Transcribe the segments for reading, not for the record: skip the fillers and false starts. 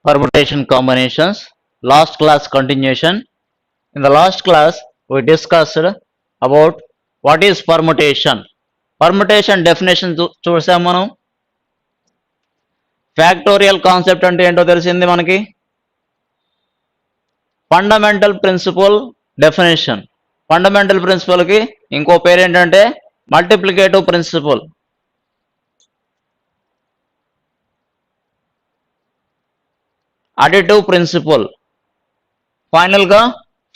Permutation combinations. Last class continuation. In the last class, we discussed about what is permutation. Permutation definition చూసాం మనం. Factorial concept అంటే ఏంటో తెలిసింది మనకి. Fundamental principle definition. Fundamental ప్రిన్సిపల్కి ఇంకో పేరు ఏంటంటే మల్టిప్లికేటివ్ ప్రిన్సిపల్. Additive principle. ఫైనల్గా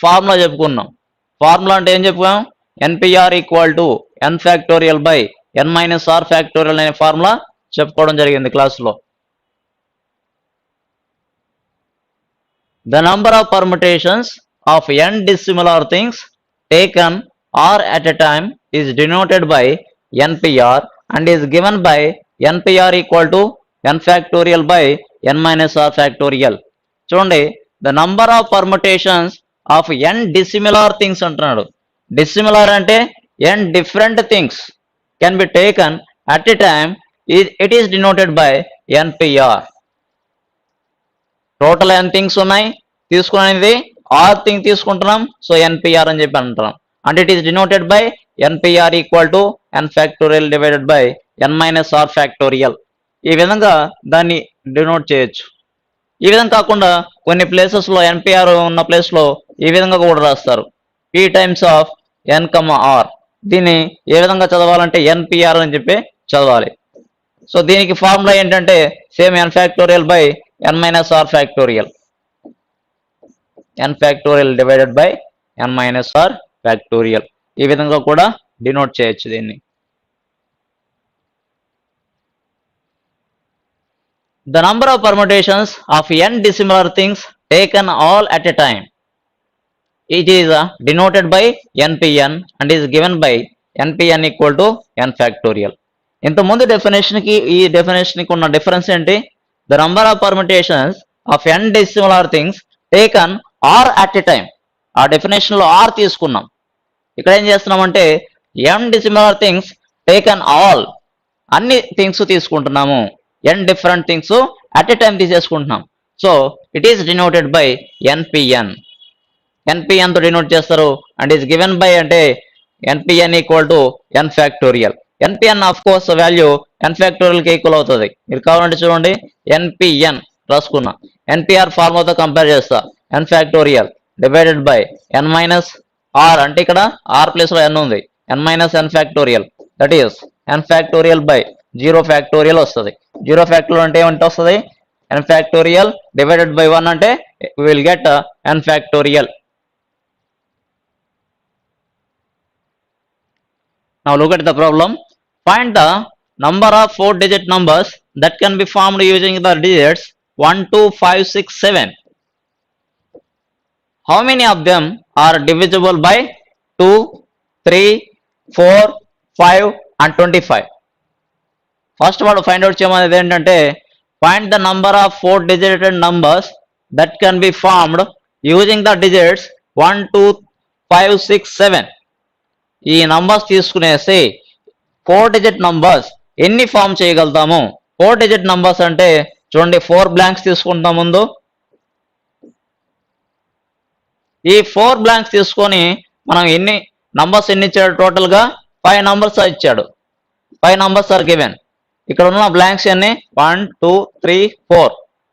ఫార్ములా చెప్పుకున్నాం. ఫార్ములా అంటే ఏం చెప్పుకున్నాం? NPR equal to N factorial by N minus R factorial అనే ఫార్ములా చెప్పుకోవడం జరిగింది క్లాస్లో. The number of permutations of n dissimilar things taken or at a time is denoted by NPR and is given by NPR equal to n factorial by n minus r factorial. చూడండి, the number of permutations of n dissimilar things అంటున్నాడు. Dissimilar అంటే n different things can be taken at a time, it is denoted by NPR. Total N things ఉన్నాయి, తీసుకునేది R thing తీసుకుంటున్నాం, so NPR అని చెప్పి అంటున్నాం. అంటే it is denoted by NPR equal to N factorial divided by N minus R factorial. ఈ విధంగా దాన్ని డినోట్ చేయొచ్చు. ఈ విధంగా కాకుండా కొన్ని ప్లేసెస్లో ఎన్పిఆర్ ఉన్న ప్లేస్లో ఈ విధంగా కూడా రాస్తారు, P times of N comma R. దీన్ని ఏ విధంగా చదవాలంటే ఎన్పిఆర్ అని చెప్పి చదవాలి. సో దీనికి ఫార్ములా ఏంటంటే same N factorial by n minus r factorial. n factorial divided by n minus r factorial. ఈ విధంగా కూడా డినోట్ చేయొచ్చు దీన్ని. The number of permutations of n dissimilar things taken all at a time, it is denoted by npn and is given by npn equal to n factorial. ఇంతకుముందు డెఫినేషన్కి ఈ డెఫినేషన్కి ఉన్న difference ఏంటి? The number of permutations of n dissimilar things taken or at a time. ఆ డెఫినేషన్లో are తీసుకున్నాం. ఇక్కడ ఏం చేస్తున్నామంటే n dissimilar things taken all, అన్ని థింగ్స్ తీసుకుంటున్నాము. n different things at a time తీసేసుకుంటున్నాం. So it is denoted by npn. npn తో denote చేస్తారు. అండ్ ఈస్ గివెన్ బై అంటే npn equal to n factorial. npn of course value n ఫ్యాక్టోరియల్కి equal అవుతుంది. మీరు కావాలంటే చూడండి, npn రాసుకున్నా, npr ఫార్ములాతో కంపేర్ చేస్తా, n factorial divided by n minus R, అంటే ఇక్కడ ఆర్ ప్లేస్లో n ఉంది, n minus n factorial, that is n factorial by 0 factorial వస్తుంది. 0 ఫ్యాక్టోరియల్ అంటే ఏమంటే వస్తుంది? n ఫ్యాక్టోరియల్ డివైడెడ్ బై 1 అంటే will get n factorial. Now look at the problem. Find the number of 4-digit numbers that can be formed using the digits 1, 2, 5, 6, 7. How many of them are divisible by 2, 3, 4, 5 and 25? First of all, find out చేయమనేది ఏంటంటే find the number of 4-digit numbers that can be formed using the digits 1, 2, 5, 6, 7. ఈ numbers తీసుకునేసి 4-digit numbers ఎన్ని form చేయగలుగుతాము? 4-digit numbers అంటే చూడండి, 4 blanks తీసుకుంటాం ముందు. ఈ 4 బ్లాంక్స్ తీసుకొని మనం ఎన్ని నంబర్స్ ఇచ్చాడు? టోటల్గా 5 నంబర్స్ ఇచ్చాడు. 5 నంబర్స్ ఆర్ గివెన్. ఇక్కడ ఉన్న బ్లాంక్స్ అన్ని 1, 2, 3,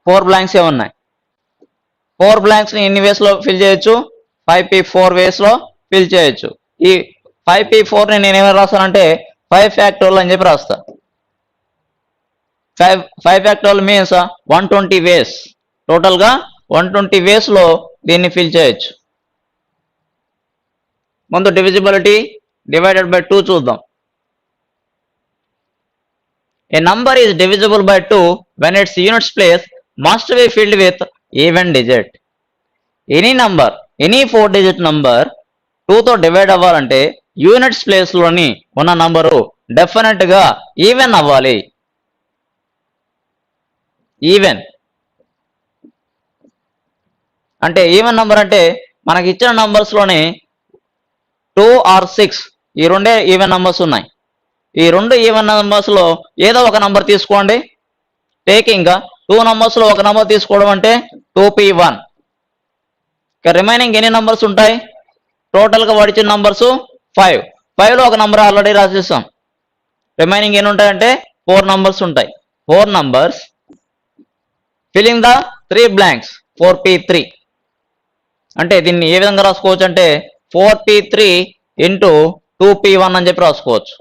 4 బ్లాంక్స్ ఏ ఉన్నాయి. 4 బ్లాంక్స్ని ఎన్ని వేస్లో ఫిల్ చేయొచ్చు? 5p4 వేస్లో ఫిల్ చేయొచ్చు. ఈ 5p4ని నేను ఏమైనా రాస్తానంటే 5 ఫ్యాక్టోరియల్ అని చెప్పి రాస్తా. 5 ఫ్యాక్టోరియల్ మీన్స్ 120 వేస్. టోటల్గా 120 వేస్లో దీన్ని ఫిల్ చేయొచ్చు. ముందు డివిజిబిలిటీ డివైడెడ్ బై 2 చూద్దాం. A number is divisible by 2 when its units place must be filled with even digit. Any number, any 4-digit number 2తో డివైడ్ అవ్వాలంటే యూనిట్స్ ప్లేస్లోని ఉన్న నంబరు డెఫినెట్గా ఈవెన్ అవ్వాలి. ఈవెన్ అంటే ఈవెన్ నంబర్ అంటే మనకి ఇచ్చిన నంబర్స్లోని 2 or 6 ఈ రెండే ఈవెన్ నంబర్స్ ఉన్నాయి. ఈ రెండు ఈవెన్ నంబర్స్లో ఏదో ఒక నంబర్ తీసుకోండి. టేకింగ్ 2 numbers లో ఒక నంబర్ తీసుకోవడం అంటే 2p1. ఇక రిమైనింగ్ ఎన్ని నంబర్స్ ఉంటాయి? టోటల్గా వాడిచిన నంబర్స్ 5. 5లో ఒక నంబర్ ఆల్రెడీ రాసేసాం. రిమైనింగ్ ఎన్ని ఉంటాయంటే 4 నంబర్స్ ఉంటాయి. 4 numbers filling the 3 blanks 4p3. అంటే దీన్ని ఏ విధంగా రాసుకోవచ్చు అంటే 4p3 ఇంటూ 2p1 అని చెప్పి రాసుకోవచ్చు.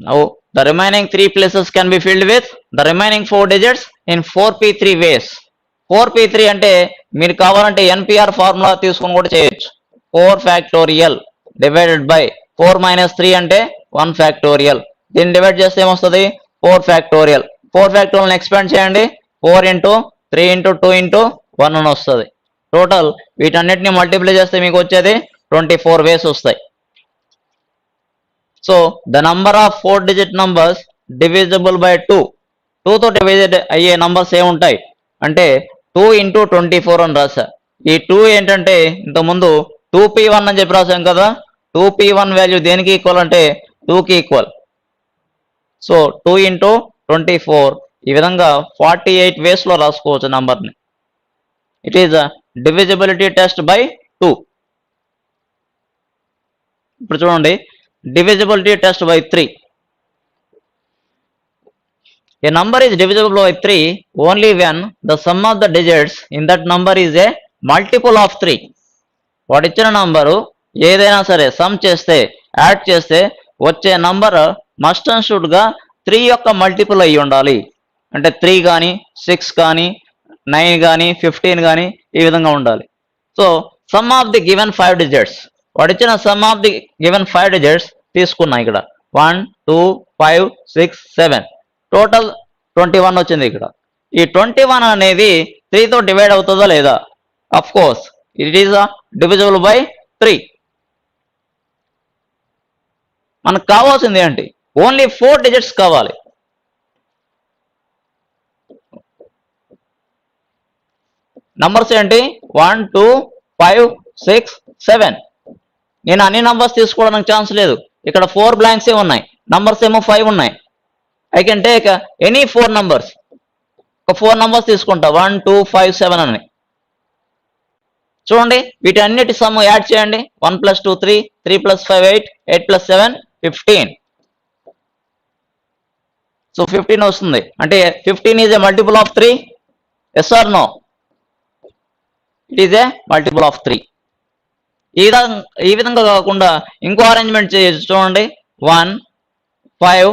Now the remaining 3 places can be filled with the remaining 4 digits in 4p3 ways. 4p3 అంటే మీరు కావాలంటే NPR ఫార్ములా తీసుకొని కూడా చేయొచ్చు. 4 factorial divided by 4 minus 3 అంటే 1 factorial. దీన్ని డివైడ్ చేస్తే ఏమొస్తుంది? 4 factorial. 4 factorial ఎక్స్పాండ్ చేయండి. 4 ఇంటూ 3 ఇంటూ 2 ఇంటూ 1 అని వస్తుంది. టోటల్ వీటన్నిటిని మల్టిప్లై చేస్తే మీకు వచ్చేది 24 వేస్ వస్తాయి. So the number of 4-digit numbers divisible by 2. 2తో డివైడ్ అయ్యే నంబర్స్ ఏముంటాయి అంటే 2 ఇంటూ 24 అని రాశా. ఈ 2 ఏంటంటే ఇంతకుముందు 2p1 అని చెప్పి రాసాం కదా. 2p1 వాల్యూ దేనికి ఈక్వల్ అంటే 2కి ఈక్వల్. సో 2 ఇంటూ 24 ఈ విధంగా 48 వేస్లో రాసుకోవచ్చు నంబర్ని. It is divisibility test by 2. ఇప్పుడు చూడండి, divisibility test by 3. A number is divisible by 3 only when the sum of the digits in that number is a multiple of 3. వాడిచ్చిన number ఏదైనా సరే some చేస్తే add చేస్తే వచ్చే నంబర్ మస్ట్ అండ్ షుడ్ గా 3 యొక్క multiple అయ్యి ఉండాలి. అంటే 3 కానీ 6 కానీ 9 కానీ 15 కానీ ఈ విధంగా ఉండాలి. So sum of the given 5 digits, వాడిచ్చిన sum of the given 5 digits తీసుకున్నా. ఇక్కడ 1 2 5 6 7 టోటల్ 21 వచ్చింది. ఇక్కడ ఈ 21 అనేది 3తో డివైడ్ అవుతుందా లేదా? Of course it is divisible by 3. మనకు కావాల్సింది ఏంటి? ఓన్లీ 4 digits కావాలి. నంబర్స్ ఏంటి? 1 2 5 6 7. నేను అన్ని నంబర్స్ తీసుకోవడానికి ఛాన్స్ లేదు. ఇక్కడ 4 blanks ఉన్నాయి, నంబర్స్ ఏమో 5 ఉన్నాయి. I can take any 4 numbers. ఒక 4 numbers తీసుకుంటా 1 2 5 7 అని. చూడండి, వీటన్నిటి సమ్ యాడ్ చేయండి. 1 + 2 3, 3 + 5 8, 8 + 7 15. సో 15 వస్తుంది. అంటే 15 is a multiple of 3. Yes or no? It is a multiple of 3. ఈ విధంగా కాకుండా ఇంకో అరేంజ్మెంట్ చేయొచ్చు. చూడండి, 1 5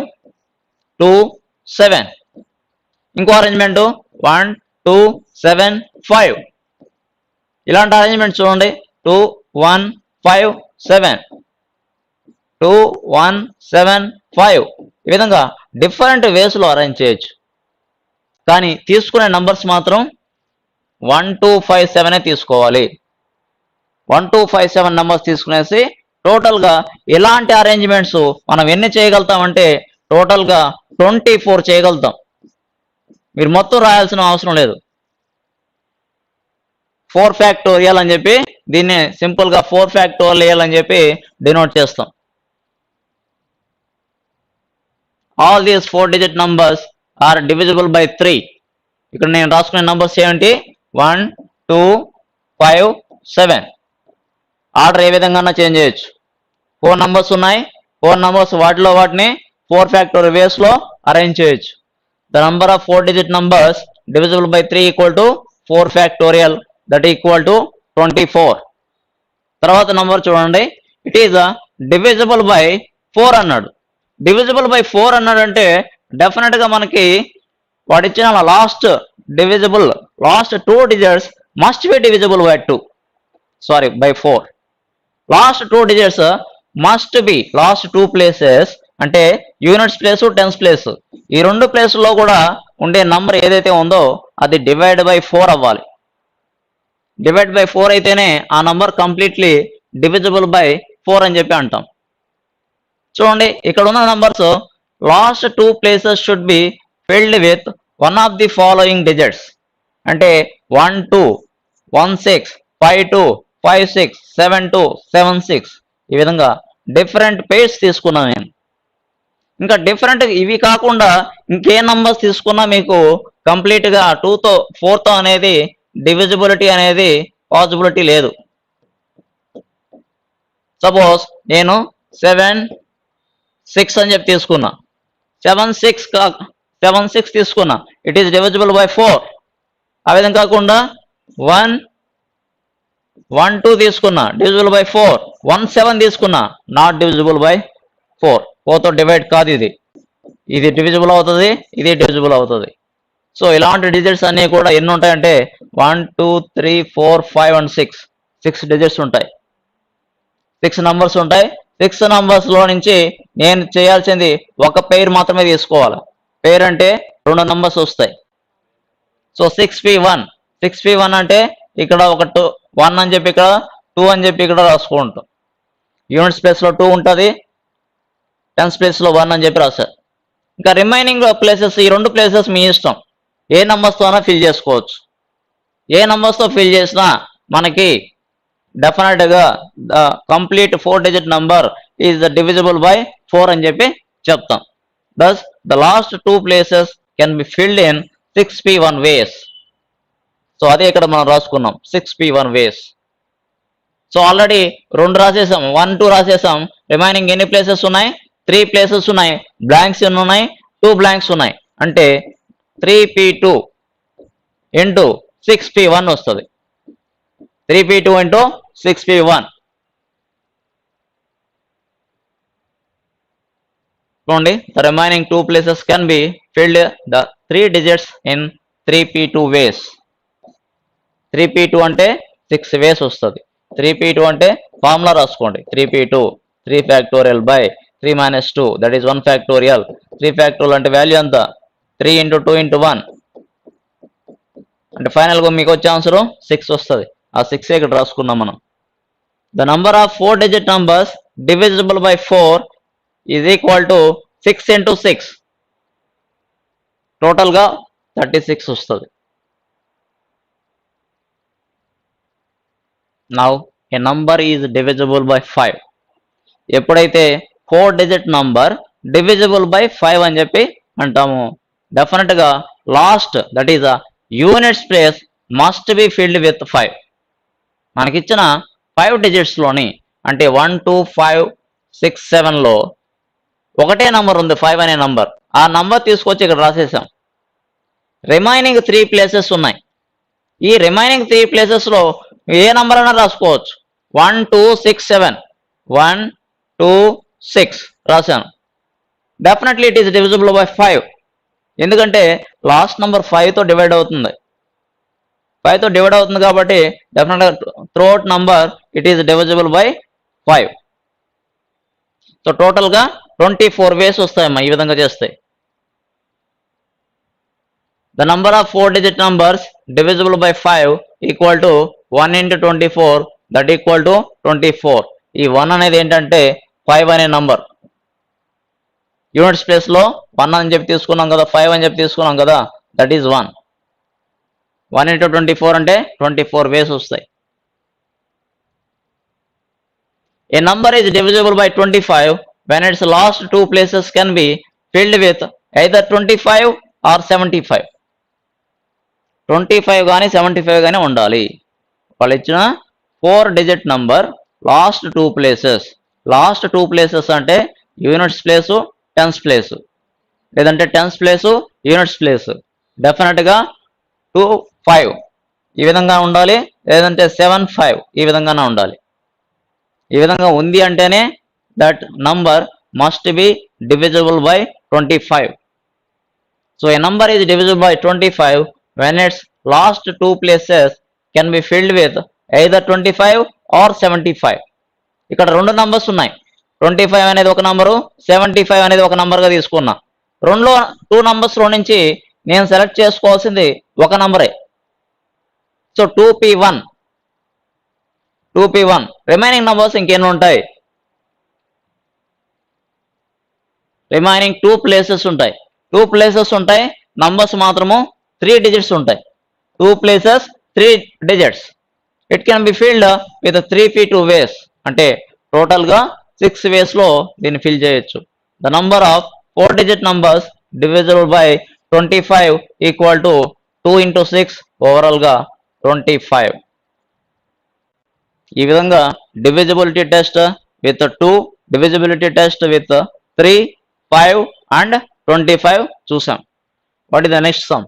2 7. ఇంకో అరేంజ్మెంట్ 1 2 7 5. ఇలాంటి అరేంజ్మెంట్ చూడండి, 2 1 5 7 2 1 7 5. ఈ విధంగా డిఫరెంట్ వేస్లో అరేంజ్ చేయొచ్చు. కానీ తీసుకునే నంబర్స్ మాత్రం 1 2 5 7 తీసుకోవాలి. 1 2 5 7 నంబర్స్ తీసుకునేసి టోటల్గా ఇలాంటి అరేంజ్మెంట్స్ మనం ఎన్ని చేయగలుగుతామంటే టోటల్గా 24 చేయగలుగుతాం. మీరు మొత్తం రాయాల్సిన అవసరం లేదు. 4 factorial అని చెప్పి దీన్ని సింపుల్గా 4 factorial అని చెప్పి డినోట్ చేస్తాం. All these 4-digit numbers are divisible by 3. ఇక్కడ నేను రాసుకునే నంబర్స్ ఏంటి? 1 2 5 7. ఆర్డర్ ఏ విధంగా చేంజ్ చేయొచ్చు. 4 numbers ఉన్నాయి, 4 numbers వాటిలో వాటిని 4 factorial వేస్లో అరేంజ్ చేయొచ్చు. The number of 4-digit numbers divisible by 3 equal to 4 factorial, that equal to 24. తర్వాత నంబర్ చూడండి, ఇట్ ఈజ్ డివిజిబుల్ బై 4 అన్నాడు. డివిజిబుల్ బై 4 అన్నాడు అంటే డెఫినెట్గా మనకి వాడిచ్చిన last 2 digits must be divisible by 2. Sorry, by 4. Last 2 digits must be last 2 places అంటే units place, tens place, ఈ 2 ప్లేస్లో కూడా ఉండే నంబర్ ఏదైతే ఉందో అది డివైడ్ బై 4 అవ్వాలి. డివైడ్ బై 4 అయితేనే ఆ నంబర్ కంప్లీట్లీ డివిజిబుల్ బై 4 అని చెప్పి అంటాం. చూడండి, ఇక్కడ ఉన్న numbers last two places should be filled with one of the following digits. అంటే 1 2 1 6 5 2 5 6 7 2 7 6 ఈ విధంగా డిఫరెంట్ పేర్స్ తీసుకున్నాను నేను. ఇంకా డిఫరెంట్ ఇవి కాకుండా ఇంకే నంబర్స్ తీసుకున్నా మీకు కంప్లీట్గా 2తో 4తో అనేది డివిజిబిలిటీ అనేది పాసిబిలిటీ లేదు. సపోజ్ నేను 7 6 అని చెప్పి తీసుకున్నా, 7 6 తీసుకున్నా, ఇట్ ఈస్ డివిజిబుల్ బై 4. ఆ విధంగా కాకుండా 1 1 2 తీసుకున్నా, డివిజిబుల్ బై 4. 1 7 తీసుకున్నా, నాట్ డివిజిబుల్ బై 4. 4తో డివైడ్ కాదు ఇది, ఇది డివిజిబుల్ అవుతుంది, ఇది డివిజిబుల్ అవుతుంది. సో ఇలాంటి డిజిట్స్ అన్నీ కూడా ఎన్ని ఉంటాయంటే 1 2 3 4 5 అండ్ 6 డిజిట్స్ ఉంటాయి, 6 నంబర్స్ ఉంటాయి. 6 నంబర్స్లో నుంచి నేను చేయాల్సింది ఒక పెయిర్ మాత్రమే తీసుకోవాలి. పెయిర్ అంటే 2 నంబర్స్ వస్తాయి. సో 6p1 అంటే ఇక్కడ ఒక 1 అని చెప్పి ఇక్కడ 2 అని చెప్పి ఇక్కడ రాసుకుంటాం. యూనిట్స్ ప్లేస్లో 2 ఉంటుంది, టెన్స్ ప్లేస్లో 1 అని చెప్పి రాశారు. ఇంకా రిమైనింగ్ ప్లేసెస్ ఈ 2 ప్లేసెస్ మీ ఇష్టం, ఏ నంబర్స్తో అయినా ఫిల్ చేసుకోవచ్చు. ఏ నంబర్స్తో ఫిల్ చేసినా మనకి డెఫినెట్గా the complete 4 digit number is divisible by 4 అని చెప్పి చెప్తాం. Thus the last 2 places can be filled in 6p1 ways. సో అదే ఇక్కడ మనం రాసుకున్నాం 6p1 వేస్. సో ఆల్రెడీ 2 రాసేసాం, 1 2 రాసేసాం. రిమైనింగ్ ఎన్ని ప్లేసెస్ ఉన్నాయి? 3 ప్లేసెస్ ఉన్నాయి. బ్లాంక్స్ ఎన్ని ఉన్నాయి? 2 బ్లాంక్స్ ఉన్నాయి. అంటే 3p2 ఇంటూ 6p1 వస్తుంది. 3p2 into 6p1. చూడండి, the remaining 2 places can be field the 3 digits in 3p2 ways. 3p2 అంటే 6 వేస్ వస్తుంది. 3p2 అంటే ఫార్ములా రాసుకోండి, 3p2 3 factorial by 3 minus 2 that is 1 factorial. 3 factorial అంటే వాల్యూ ఎంత? 3 ఇంటూ 2 ఇంటూ 1 అంటే ఫైనల్గా మీకు వచ్చే ఆన్సర్ 6 వస్తుంది. ఆ 6 ఇక్కడ రాసుకున్నాం మనం. The number of 4 digit numbers divisible by 4 is equal to 6 into 6. టోటల్గా 36 వస్తుంది. Now A number is divisible by 5. ఎప్పుడైతే 4 డిజిట్ నంబర్ డివిజిబుల్ బై 5 అని చెప్పి అంటాము, డెఫినెట్గా last that is units place must be filled with 5. మనకిచ్చిన 5 డిజిట్స్లోని అంటే 1 2 5 6 7లో ఒకటే నంబర్ ఉంది 5 అనే నంబర్. ఆ నంబర్ తీసుకొచ్చి ఇక్కడ రాసేసాం. రిమైనింగ్ 3 ప్లేసెస్ ఉన్నాయి. ఈ రిమైనింగ్ 3 ప్లేసెస్లో ఏ నంబర్ అయినా రాసుకోవచ్చు. 1 2 6 7 1 2 6 రాశాను. Definitely it is divisible by 5. ఎందుకంటే లాస్ట్ నంబర్ 5తో డివైడ్ అవుతుంది. 5తో డివైడ్ అవుతుంది కాబట్టి డెఫినెట్గా throughout number it is divisible by 5. So టోటల్గా 24 వేస్ వస్తాయమ్మా ఈ విధంగా చేస్తే. The number of 4 digit numbers divisible by 5 equal to 1 into 24 that equal to 24. ఈ 1 అనేది ఏంటంటే 5 అనే నంబర్. యూనిట్స్ ప్లేస్లో 1 అని చెప్పి తీసుకున్నాం కదా, 5 అని చెప్పి తీసుకున్నాం కదా, దట్ ఈజ్ 1. 1 ఇంటూ 24 అంటే 24 వేస్ వస్తాయి. A number is divisible by 25 when its last 2 places can be filled with either 25 or 75. 25 కానీ 75 కానీ ఉండాలి. వాళ్ళు ఇచ్చిన 4 digit number last 2 places. Last 2 places అంటే యూనిట్స్ ప్లేసు, టెన్స్ ప్లేసు, లేదంటే టెన్స్ ప్లేసు, యూనిట్స్ ప్లేసు. డెఫినెట్గా 2 5 ఈ విధంగా ఉండాలి, లేదంటే 7 5 ఈ విధంగానే ఉండాలి. ఈ విధంగా ఉంది అంటేనే that number must be divisible by 25. So A number is divisible by 25 when its last 2 places can be filled with either 25 or 75. ఇక్కడ 2 నంబర్స్ ఉన్నాయి. 25 అనేది ఒక నంబరు, 75 అనేది ఒక నంబర్గా తీసుకున్నా. 2 నంబర్స్లో నుంచి నేను సెలెక్ట్ చేసుకోవాల్సింది ఒక నంబరే. సో 2p1 రిమైనింగ్ నంబర్స్ ఇంకెన్ని ఉంటాయి? రిమైనింగ్ 2 ప్లేసెస్ ఉంటాయి. 2 ప్లేసెస్ ఉంటాయి, నంబర్స్ మాత్రము 3 డిజిట్స్ ఉంటాయి. 2 places 3 digits. It can be filled with 3 feet 2 ways. అంటే టోటల్ గా 6 ways లో దీన్ని ఫిల్ చేయొచ్చు. The number of 4 digit numbers divisible by 25 equal to 2 into 6 overall గా 25. ఈ విధంగా divisibility test with 2, divisibility test with 3, 5 and 25 చూసాం. What is the next some?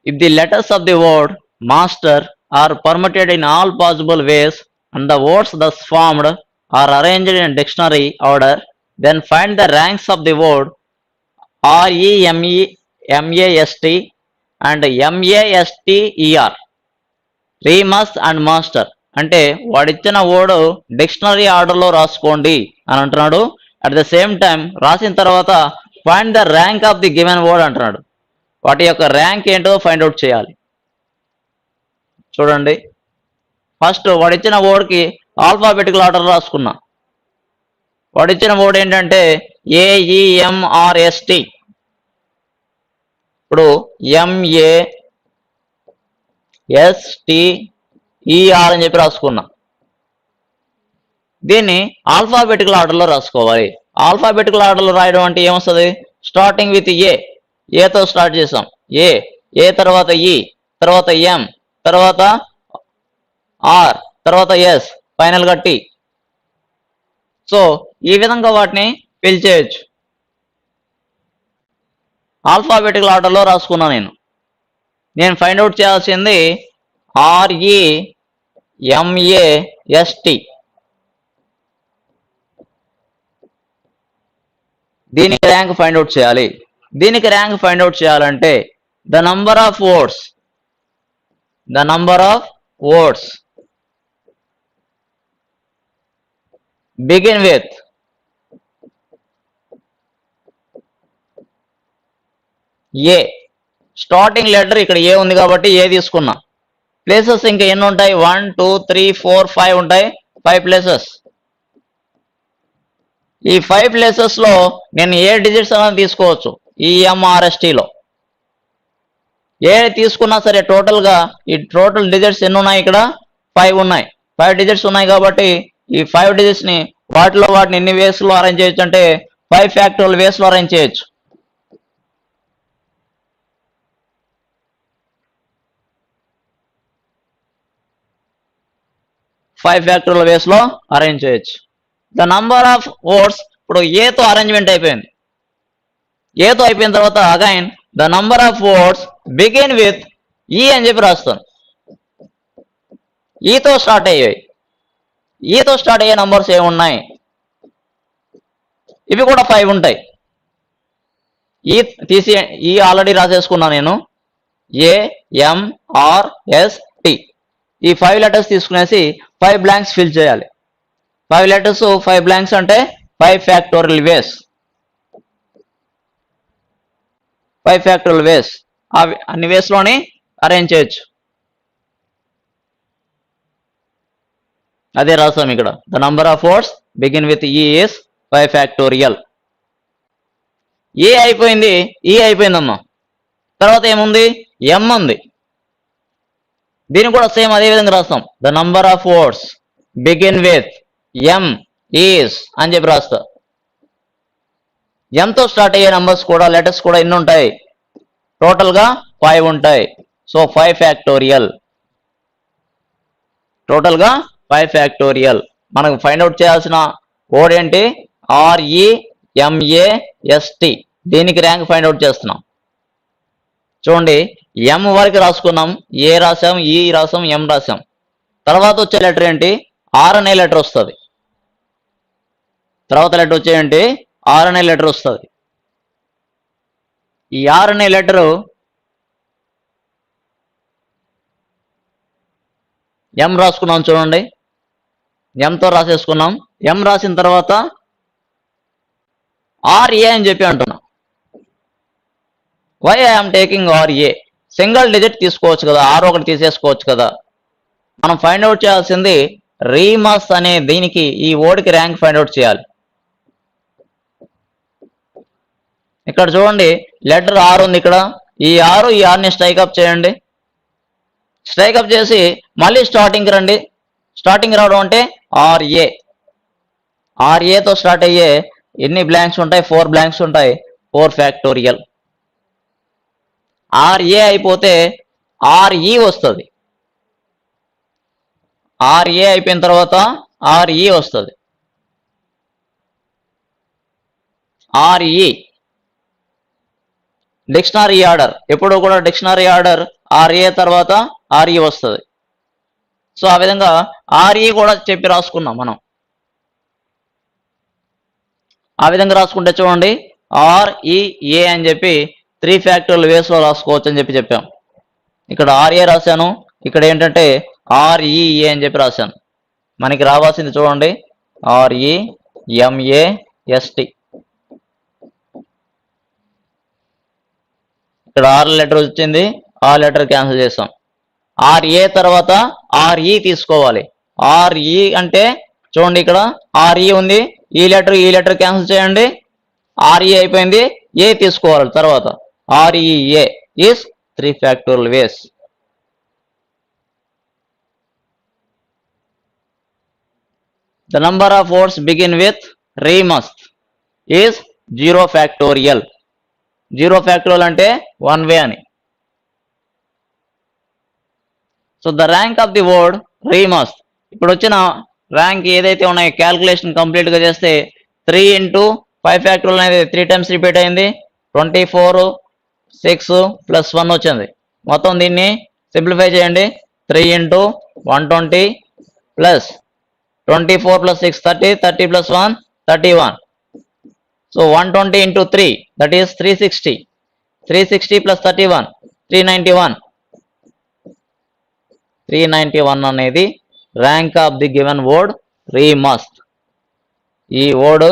If the letters of the word master are permuted in all possible ways and the words thus formed are arranged in dictionary order, then find the ranks of the word REMAST and MASTER. రీమస్ and master అంటే వాడిచ్చిన word dictionary ఆర్డర్లో రాసుకోండి అని అంటున్నాడు. At the same time రాసిన తర్వాత find the rank of the given word అంటున్నాడు. వాటి యొక్క ర్యాంక్ ఏంటో ఫైండ్ అవుట్ చేయాలి. చూడండి, ఫస్ట్ వాడిచ్చిన వర్డ్కి ఆల్ఫాబెటికల్ ఆర్డర్ రాసుకున్నా. వాడిచ్చిన వర్డ్ ఏంటంటే AEMRST. ఇప్పుడు MASTER అని చెప్పి రాసుకున్నా. దీన్ని ఆల్ఫాబెటికల్ ఆర్డర్లో రాసుకోవాలి. ఆల్ఫాబెటికల్ ఆర్డర్లో రాయడం అంటే ఏమొస్తుంది? స్టార్టింగ్ విత్ ఏతో స్టార్ట్ చేసాం. ఏ తర్వాత ఈ, తర్వాత ఎం, తర్వాత ఆర్, తర్వాత ఎస్, ఫైనల్ గా టి. సో ఈ విధంగా వాటిని ఫిల్ చేయొచ్చు. ఆల్ఫాబెటికల్ ఆర్డర్లో రాసుకున్నా. నేను ఫైండ్ అవుట్ చేయాల్సింది REMAST. దీనికి ర్యాంక్ ఫైండ్ అవుట్ చేయాలి. దీనికి ర్యాంక్ ఫైండ్ అవుట్ చేయాలంటే the number of words begin with a. Starting letter ఇక్కడ ఏ ఉంది కాబట్టి ఏ తీసుకున్నా. ప్లేసెస్ ఇంకా ఎన్ని ఉంటాయి? 1, 2, 3, 4, 5 ఉంటాయి. 5 ప్లేసెస్. ఈ 5 ప్లేసెస్ లో నేను ఏ డిజిట్స్ అనేది తీసుకోవచ్చు. EMRSTలో ఏ తీసుకున్నా సరే టోటల్ గా ఈ టోటల్ డిజిట్స్ ఎన్ని ఉన్నాయి? ఇక్కడ 5 ఉన్నాయి. 5 డిజిట్స్ ఉన్నాయి కాబట్టి ఈ 5 డిజిట్స్ ని వాటిని ఎన్ని వేస్ లో అరేంజ్ చేయొచ్చు అంటే 5 ఫ్యాక్టోరియల్ వేస్ లో అరేంజ్ చేయొచ్చు. ద నంబర్ ఆఫ్ వర్డ్స్ ఇప్పుడు ఏతో అరేంజ్మెంట్ అయిపోయింది. ఏతో అయిపోయిన తర్వాత again the number of words begin with ఈ అని చెప్పి రాస్తాను. ఈతో స్టార్ట్ అయ్యే నంబర్స్ ఏమున్నాయి? ఇవి కూడా 5 ఉంటాయి. ఈ తీసి ఈ ఆల్రెడీ రాసేసుకున్నా నేను. AMRST. ఈ 5 లెటర్స్ తీసుకునేసి 5 బ్లాంక్స్ ఫిల్ చేయాలి. 5 లెటర్స్ 5 బ్లాంక్స్ అంటే 5 ఫ్యాక్టోరియల్ వేస్. 5 ఫ్యాక్టోరియల్ వేస్ అన్ని వేస్ లోని అరేంజ్ చేయొచ్చు. అదే రాసాం ఇక్కడ. The number of words begin with ఈ ఈస్ 5 ఫ్యాక్టోరియల్. ఏ అయిపోయింది, ఈ అయిపోయిందమ్మా. తర్వాత ఏముంది? ఎం ఉంది. దీన్ని కూడా సేమ్ అదే విధంగా రాస్తాం. The number of words begin with M is అని చెప్పి రాస్తా. ఎంతో స్టార్ట్ అయ్యే నంబర్స్ కూడా లెటర్స్ కూడా ఎన్ని ఉంటాయి? టోటల్ గా 5 ఉంటాయి. So 5 factorial. టోటల్ గా 5 ఫ్యాక్టోరియల్. మనకు ఫైండ్ అవుట్ చేయాల్సిన వర్డ్ ఏంటి? REMAST. దీనికి ర్యాంక్ ఫైండ్ అవుట్ చేస్తున్నాం. చూడండి, ఎం వరకు రాసుకున్నాం. ఏ రాసాం, ఈ రాసాం, ఎం రాసాం. తర్వాత వచ్చే లెటర్ ఏంటి? ఆర్ అనే లెటర్ వస్తుంది. తర్వాత లెటర్ వచ్చేయండి ఆర్ అనే లెటర్ వస్తుంది. ఈ ఆర్ అనే లెటరు ఎం రాసుకున్నాం. చూడండి, ఎంతో రాసేసుకున్నాం. ఎం రాసిన తర్వాత RA అని చెప్పి అంటున్నాం. Why I'm taking RA? Single digit తీసుకోవచ్చు కదా, ఆర్ ఒకటి తీసేసుకోవచ్చు కదా. మనం ఫైండ్ అవుట్ చేయాల్సింది రీమస్ అనే దీనికి ఈ వర్డ్కి ర్యాంక్ ఫైండ్ అవుట్ చేయాలి. ఇక్కడ చూడండి లెటర్ ఆర్ ఉంది ఇక్కడ. ఈ ఆర్ని స్ట్రైక్అప్ చేయండి. స్ట్రైక్అప్ చేసి మళ్ళీ స్టార్టింగ్కి రండి. స్టార్టింగ్ రావడం అంటే ఆర్ఏతో స్టార్ట్ అయ్యే ఎన్ని బ్లాంక్స్ ఉంటాయి? 4 బ్లాంక్స్ ఉంటాయి. 4 ఫ్యాక్టోరియల్. ఆర్ఏ అయిపోతే ఆర్ఈ వస్తుంది. ఆర్ఏ అయిపోయిన తర్వాత ఆర్ఈ వస్తుంది. RE dictionary order. ఎప్పుడు కూడా డిక్షనరీ ఆర్డర్ ఆర్ఏ తర్వాత ఆర్ఈ వస్తుంది. సో ఆ విధంగా ఆర్ఈ కూడా చెప్పి రాసుకున్నాం మనం. ఆ విధంగా రాసుకుంటే చూడండి ఆర్ఈఏ అని చెప్పి 3 ఫ్యాక్టోరియల్ వేస్లో రాసుకోవచ్చు అని చెప్పాం. ఇక్కడ ఆర్ఏ రాశాను, ఇక్కడ ఏంటంటే ఆర్ఈఏ అని చెప్పి రాశాను. మనకి రావాల్సింది చూడండి ఆర్ఈఎంఏఎస్టి. ఇక్కడ ఆర్ లెటర్ వచ్చింది, ఆ లెటర్ క్యాన్సిల్ చేస్తాం. ఆర్ఏ తర్వాత ఆర్ఈ తీసుకోవాలి. ఆర్ఈ అంటే చూడండి ఇక్కడ ఆర్ఈ ఉంది, ఈ లెటర్ క్యాన్సిల్ చేయండి. ఆర్ఈ అయిపోయింది, ఏ తీసుకోవాలి తర్వాత. REA is 3 factorial ways. The number of words begin with re must is 0 factorial. 0 factorial అంటే 1 way అని. So the rank of the word re must. ఇప్పుడు వచ్చిన ర్యాంక్ ఏదైతే ఉన్నాయో క్యాల్కులేషన్ కంప్లీట్గా చేస్తే 3 into 5 ఫ్యాక్టోరియల్ అనేది 3 times రిపీట్ అయింది. 24 6 plus 1 వచ్చింది. మొత్తం దీన్ని సింప్లిఫై చేయండి. 3 into 120 plus 24 plus 6 30, 30 plus 1 31. So 120 into 3 that is 360. 360 plus 31 391. 391 అనేది rank of the given word re must. ఈ వర్డ్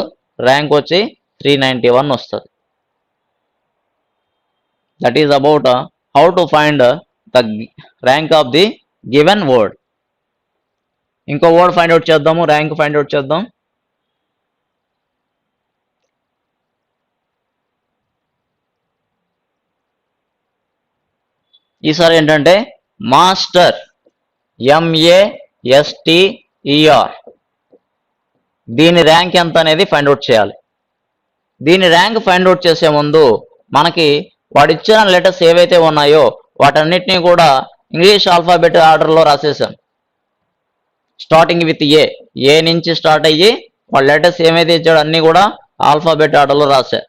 ర్యాంక్ వచ్చి 391 వస్తుంది. That is about how to find the rank of the given word. ఇంకో word find out చేద్దాము, rank find out చేద్దాం. ఈసారి ఏంటంటే master, MASTER. దీని ర్యాంక్ ఎంత అనేది ఫైండ్ అవుట్ చేయాలి. దీని ర్యాంక్ ఫైండ్ అవుట్ చేసే ముందు మనకి వాడు ఇచ్చిన లెటర్స్ ఏవైతే ఉన్నాయో వాటన్నిటినీ కూడా ఇంగ్లీష్ ఆల్ఫాబెట్ ఆర్డర్లో రాసేసాం. స్టార్టింగ్ విత్ ఏ నుంచి స్టార్ట్ అయ్యి వాళ్ళ లెటర్స్ ఏమైతే ఇచ్చాడో అన్నీ కూడా ఆల్ఫాబెట్ ఆర్డర్లో రాశా.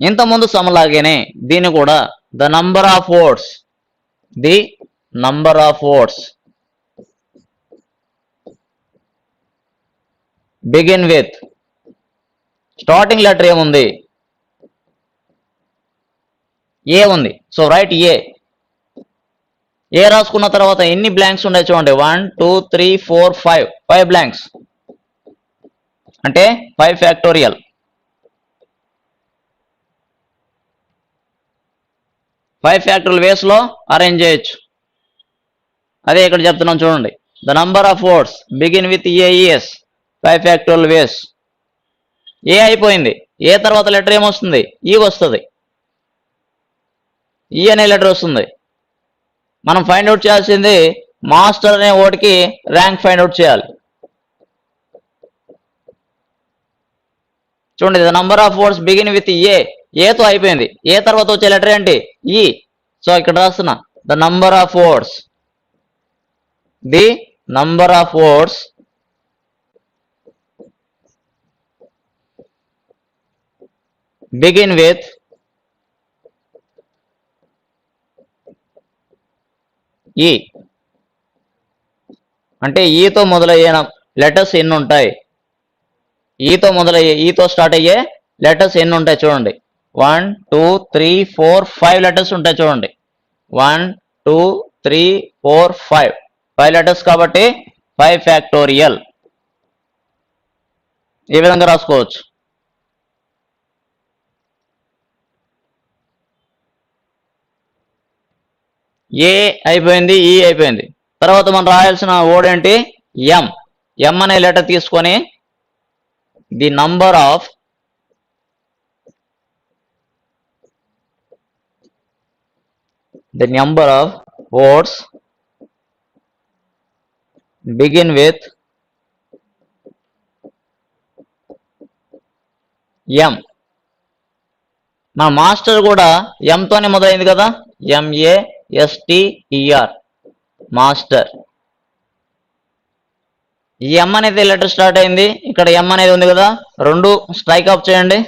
ఇంతకుముందు సమలాగానే దీన్ని కూడా the number of words begin with starting letter ఏముంది? ఏ ఉంది. సో రైట్ ఏ రాసుకున్న తర్వాత ఎన్ని బ్లాంక్స్ ఉన్నాయి చూడండి. 1 2 3 4 5 బ్లాంక్స్ అంటే 5 ఫ్యాక్టోరియల్. 5 ఫ్యాక్టోరియల్ వేస్లో అరేంజ్ చేయొచ్చు. అదే ఇక్కడ చెప్తున్నాం చూడండి. The number of words begin with AES 5 factorial ways. A అయిపోయింది, ఏ తర్వాత లెటర్ ఏమొస్తుంది? ఈ వస్తుంది. ఈ అనే లెటర్ వస్తుంది. మనం ఫైండ్ అవుట్ చేయాల్సింది మాస్టర్ అనే వర్డ్కి ర్యాంక్ ఫైండ్ అవుట్ చేయాలి. చూడండి the number of words begin with ఏతో అయిపోయింది. ఏ తర్వాత వచ్చే లెటర్ ఏంటి? ఈ. సో ఇక్కడ రాస్తున్నా the number of words begin with ఈ. అంటే ఈతో మొదలయ్యే లెటర్స్ ఎన్ని ఉంటాయి? ఈతో స్టార్ట్ అయ్యే లెటర్స్ ఎన్ని ఉంటాయి చూడండి. 1 2 3 4 5 లెటర్స్ ఉంటాయి చూడండి. 1 2 3 4 5 లెటర్స్ కాబట్టి 5 ఫ్యాక్టోరియల్. ఈ విధంగా రాసుకోవచ్చు. ఏ అయిపోయింది, ఈ అయిపోయింది. తర్వాత మనం రాయాల్సిన వర్డ్ ఏంటి? ఎం. ఎం అనే లెటర్ తీసుకొని the number of words begin with ఎం. మన మాస్టర్ కూడా ఎంతోనే మొదలైంది కదా, MASTER మాస్టర్. ఈ ఎం అనేది లెటర్ స్టార్ట్ అయింది, ఇక్కడ ఎం అనేది ఉంది కదా, రెండు స్ట్రైక్ ఆఫ్ చేయండి.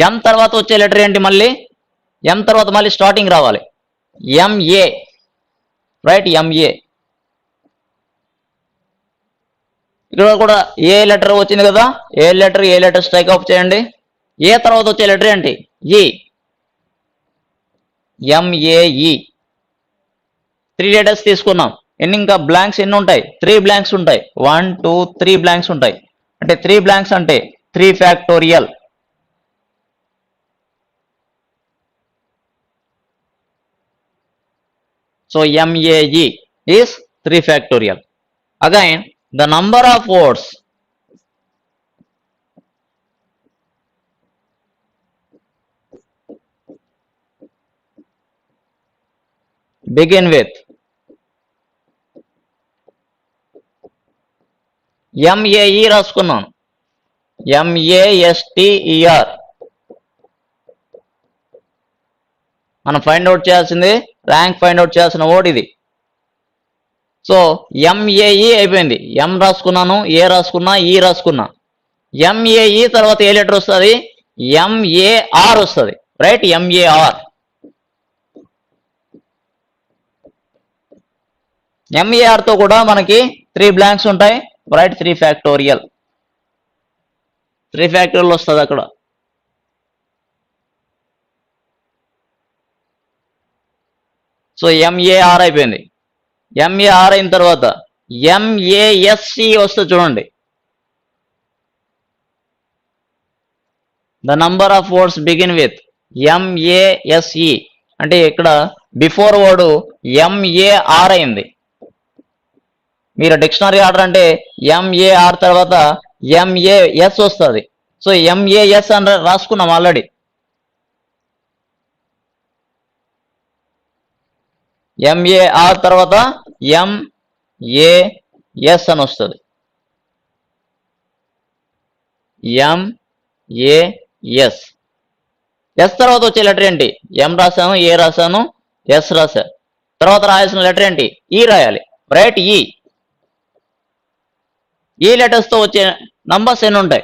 ఎం తర్వాత వచ్చే లెటర్ ఏంటి? మళ్ళీ ఎం తర్వాత మళ్ళీ స్టార్టింగ్ రావాలి, MA, రైట్, MA. ఇక్కడ కూడా ఏ లెటర్ వచ్చింది కదా, ఏ లెటర్ స్ట్రైక్ ఆఫ్ చేయండి. ఏ తర్వాత వచ్చే లెటర్ ఏంటి? ఈ, MAE. 3 లెటర్స్ తీసుకున్నాం. ఇంకా బ్లాంక్స్ ఎన్ని ఉంటాయి? 3 బ్లాంక్స్ ఉంటాయి. 1 2 3 బ్లాంక్స్ ఉంటాయి. అంటే 3 బ్లాంక్స్ అంటే 3 factorial. So MAE is 3 factorial. Again, the number of words begin with MAE రాసుకున్నాను, MASTER. మనం ఫైండ్ అవుట్ చేయాల్సింది, ర్యాంక్ ఫైండ్ అవుట్ చేయాల్సిన వర్డ్ ఇది. సో MAE అయిపోయింది. ఎం రాసుకున్నాను, ఏ రాసుకున్నా, ఈ రాసుకున్నా. MAE తర్వాత ఏ లెటర్ వస్తుంది? MAR వస్తుంది, రైట్, MAR. MAR తో కూడా మనకి 3 బ్లాంక్స్ ఉంటాయి, రైట్, 3 ఫ్యాక్టోరియల్. 3 ఫ్యాక్టోరియల్ వస్తుంది అక్కడ. సో MAR అయిపోయింది. MAR అయిన తర్వాత MASC వస్తుంది చూడండి. The number of words begin with MASE. అంటే ఇక్కడ బిఫోర్ వర్డ్ MAR అయింది. మీరు డిక్షనరీ ఆర్డర్ అంటే MAR తర్వాత MAS వస్తుంది. సో MAS అని రాసుకున్నాం ఆల్రెడీ. MAR తర్వాత MAS అని వస్తుంది. MAS. ఎస్ తర్వాత వచ్చే లెటర్ ఏంటి? ఎం రాశాను, ఏ రాశాను, ఎస్ రాశా. తర్వాత రాయాల్సిన లెటర్ ఏంటి? ఈ రాయాలి, రైట్, ఈ లెటర్స్ తో వచ్చే నంబర్స్ ఎన్ని ఉంటాయి?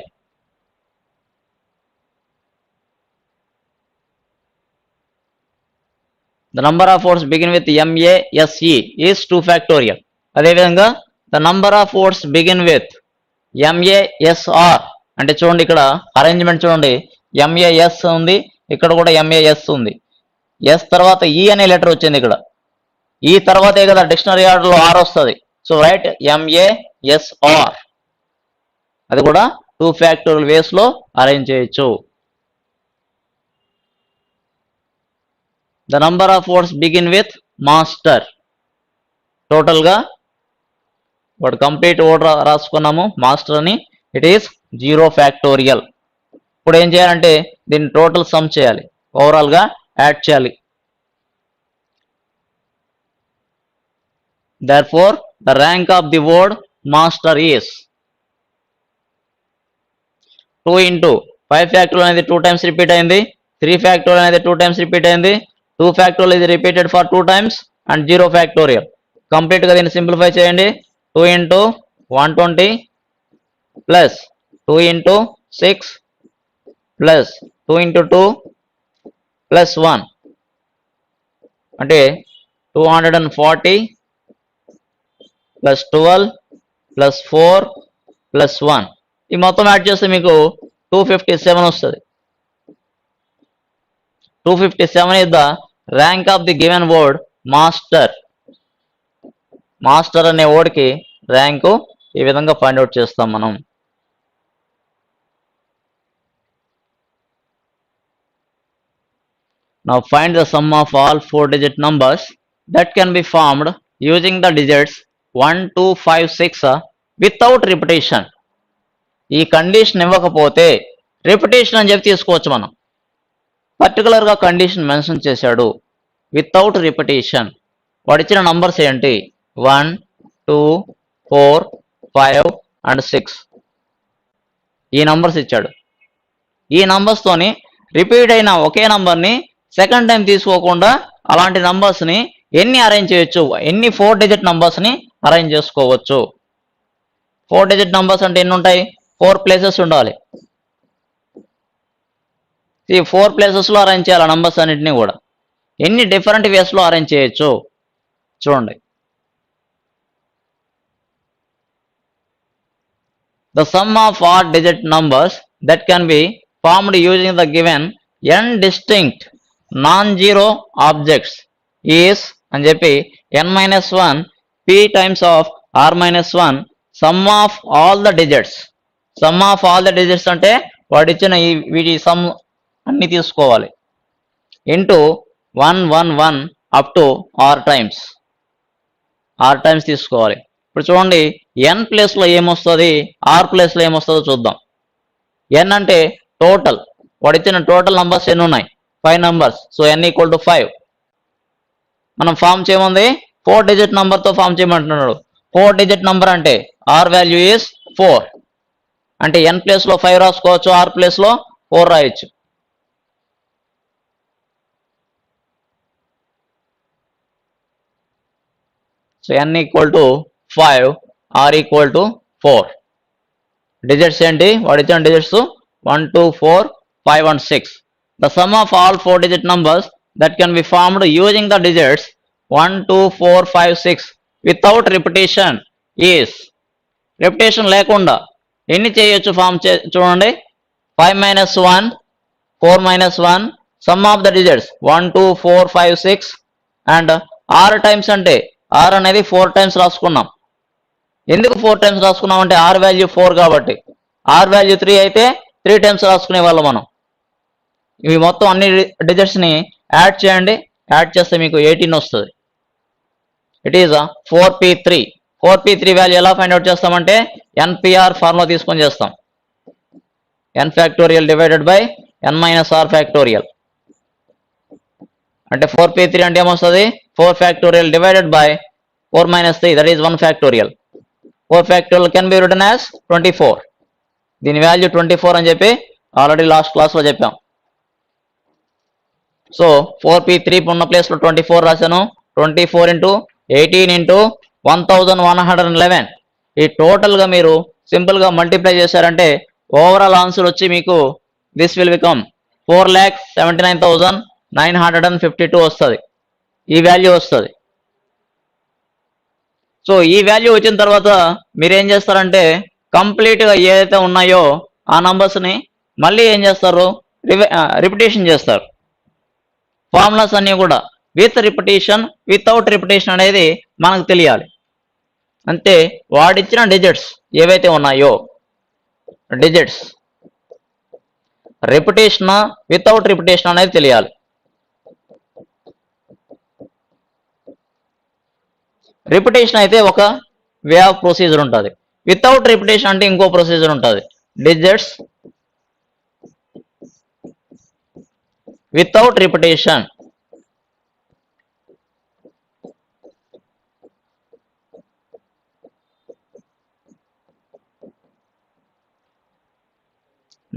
The number of words begin with MASE is 2 factorial. అదేవిధంగా the number of words begin with MASR. అంటే చూడండి ఇక్కడ అరేంజ్మెంట్ చూడండి, MAS ఉంది, ఇక్కడ కూడా MAS ఉంది. ఎస్ తర్వాత ఈ అనే లెటర్ వచ్చింది ఇక్కడ. ఈ తర్వాతే కదా డిక్షనరీ ఆర్డర్లో ఆర్ వస్తుంది. So right, MASR. అది కూడా 2 ఫ్యాక్టోరియల్ వేస్ లో అరేంజ్ చేయొచ్చు. The number of words begin with master. Total గా వాడు కంప్లీట్ వర్డ్ రాసుకున్నాము మాస్టర్ అని. It is 0 factorial. ఇప్పుడు ఏం చేయాలంటే దీన్ని టోటల్ సమ్ చేయాలి, ఓవరాల్ గా యాడ్ చేయాలి. Therefore, the rank of the word master is 2 into 5 factorial అనేది 2 times రిపీట్ అయింది, 3 factorial అనేది 2 times రిపీట్ అయింది, 2 factorial is repeated for 2 times and 0 factorial. Complete గా దీన్ని సింప్లిఫై చేయండి. 2 into 120 plus 2 into 6 plus 2 into 2 plus 1 అంటే 240 plus 12 plus 4 plus 1. ఈ మొత్తం యాడ్ చేస్తే మీకు 257 వస్తుంది. 257 is the rank of the given word master. Master అనే వర్డ్కి ర్యాంకు ఈ విధంగా ఫైండ్ అవుట్ చేస్తాం మనం. Now find the sum of all 4-digit numbers that can be formed using the digits 1, 2, 5, 6 without repetition. ఈ కండిషన్ ఇవ్వకపోతే రిపిటేషన్ అని చెప్పి తీసుకోవచ్చు మనం. పర్టికులర్గా కండిషన్ మెన్షన్ చేశాడు వితౌట్ రిపిటేషన్. వాడిచ్చిన నంబర్స్ ఏంటి? 1, 2, 4, 5 and 6. ఈ నంబర్స్ ఇచ్చాడు. ఈ నంబర్స్తోని రిపీట్ అయిన ఒకే నంబర్ని సెకండ్ టైం తీసుకోకుండా అలాంటి నంబర్స్ని ఎన్ని అరేంజ్ చేయొచ్చు? ఎన్ని 4 డిజిట్ నంబర్స్ని అరేంజ్ చేసుకోవచ్చు? 4 డిజిట్ నంబర్స్ అంటే ఎన్ని ఉంటాయి? 4 ప్లేసెస్ ఉండాలి. ఈ 4 ప్లేసెస్లో అరేంజ్ చేయాలి నంబర్స్ అన్నింటినీ కూడా. ఎన్ని డిఫరెంట్ వేస్లో అరేంజ్ చేయొచ్చు చూడండి. The sum of odd digit numbers that can be formed using the given n distinct non-zero objects is అని చెప్పి n-1 p times of r-1 sum of all the digits. Sum of all the digits అంటే వాడిచ్చిన వీటి some అన్ని తీసుకోవాలి into 1, 1, 1 up to r times తీసుకోవాలి. ఇప్పుడు చూడండి n ప్లేస్లో ఏమొస్తుంది, r ప్లేస్లో ఏమొస్తుందో చూద్దాం. n అంటే టోటల్, వాడు ఇచ్చిన టోటల్ నంబర్స్ ఎన్ని ఉన్నాయి? 5 నంబర్స్. So n = 5. మనం ఫామ్ చేయమంది 4 డిజిట్ నంబర్తో ఫామ్ చేయమంటున్నాడు. 4 డిజిట్ నంబర్ అంటే r వాల్యూ ఈజ్ 4. అంటే n ప్లేస్లో 5 రాసుకోవచ్చు, r ప్లేస్లో 4 రాయొచ్చు. So n = 5, r = 4. డిజిట్స్ ఏంటి? వాడు ఇచ్చిన digits 1, 2, 4, 5 and 6. The sum of all 4 digit numbers that can be formed using the digits 1, 2, 4, 5, 6 without repetition is. Repetition లేకుండా ఎన్ని చేయొచ్చు ఫామ్ చూడండి. 5 - 1, 4 - 1, sum of the digits 1, 2, 4, 5, 6 and r times అంటే r అనేది 4 times రాసుకున్నాం. ఎందుకు 4 టైమ్స్ రాసుకున్నాం అంటే r వాల్యూ 4 కాబట్టి. r వాల్యూ 3 అయితే 3 టైమ్స్ రాసుకునే వాళ్ళం మనం. ఇవి మొత్తం అన్ని డిజిట్స్ని యాడ్ చేయండి. యాడ్ చేస్తే మీకు 18 వస్తుంది. It is 4p3. 4p3 value ఎలా ఫైండ్ అవుట్ చేస్తామంటే npr ఫార్ములా తీసుకొని చేస్తాం. n factorial divided by n - r factorial. అంటే 4p3 అంటే ఏమొస్తుంది? 4 factorial divided by 4 - 3, that is 1 factorial. 4 factorial can be written as 24. దీని వాల్యూ 24 అని చెప్పి ఆల్రెడీ లాస్ట్ క్లాస్లో చెప్పాం. సో 4p3 ఉన్న ప్లేస్లో 24 రాశాను. 24 × 18 × 1111. ఈ టోటల్గా మీరు సింపుల్గా మల్టిప్లై చేశారంటే ఓవరాల్ ఆన్సర్ వచ్చి మీకు దిస్ విల్ బికమ్ 4,79,952 వస్తుంది. ఈ వాల్యూ వస్తుంది. సో ఈ వాల్యూ వచ్చిన తర్వాత మీరు ఏం చేస్తారంటే కంప్లీట్గా ఏదైతే ఉన్నాయో ఆ నంబర్స్ని మళ్ళీ ఏం చేస్తారు? రిపిటేషన్ చేస్తారు. ఫార్ములాస్ అన్నీ కూడా విత్ రిపిటేషన్, వితౌట్ రిపిటేషన్ అనేది మనకు తెలియాలి. అంతే, వాడిచ్చిన డిజిట్స్ ఏవైతే ఉన్నాయో డిజిట్స్ రిపిటేషన్ వితౌట్ రిపిటేషన్ అనేది తెలియాలి. రిపిటేషన్ అయితే ఒక వే ఆఫ్ ప్రొసీజర్ ఉంటుంది. వితౌట్ రిపిటేషన్ అంటే ఇంకో ప్రొసీజర్ ఉంటుంది. Digits without repetition.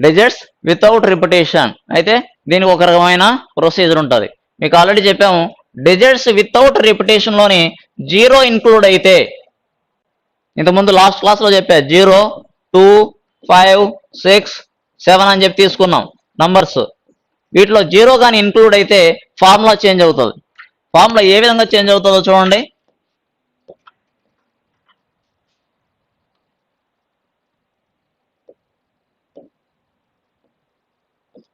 Digits without repetition అయితే దీనికి ఒక రకమైన ప్రొసీజర్ ఉంటుంది. మీకు ఆల్రెడీ చెప్పాము డిజిట్స్ వితౌట్ రిపిటేషన్లోని 0 ఇంక్లూడ్ అయితే, ఇంతకుముందు లాస్ట్ క్లాస్లో చెప్పా 0, 2, 5, 6, 7 అని చెప్పి తీసుకున్నాం నంబర్స్. వీటిలో 0 కానీ ఇంక్లూడ్ అయితే ఫార్ములా చేంజ్ అవుతుంది. ఫార్ములా ఏ విధంగా చేంజ్ అవుతుందో చూడండి.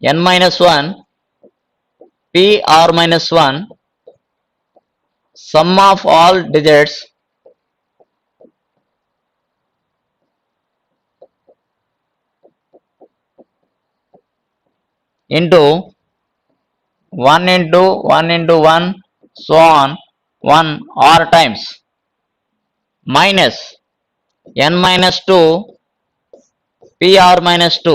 n-1 pr-1 sum of all digits into 1 × 1 × 1 so on 1 r times. minus n minus 2 pr minus 2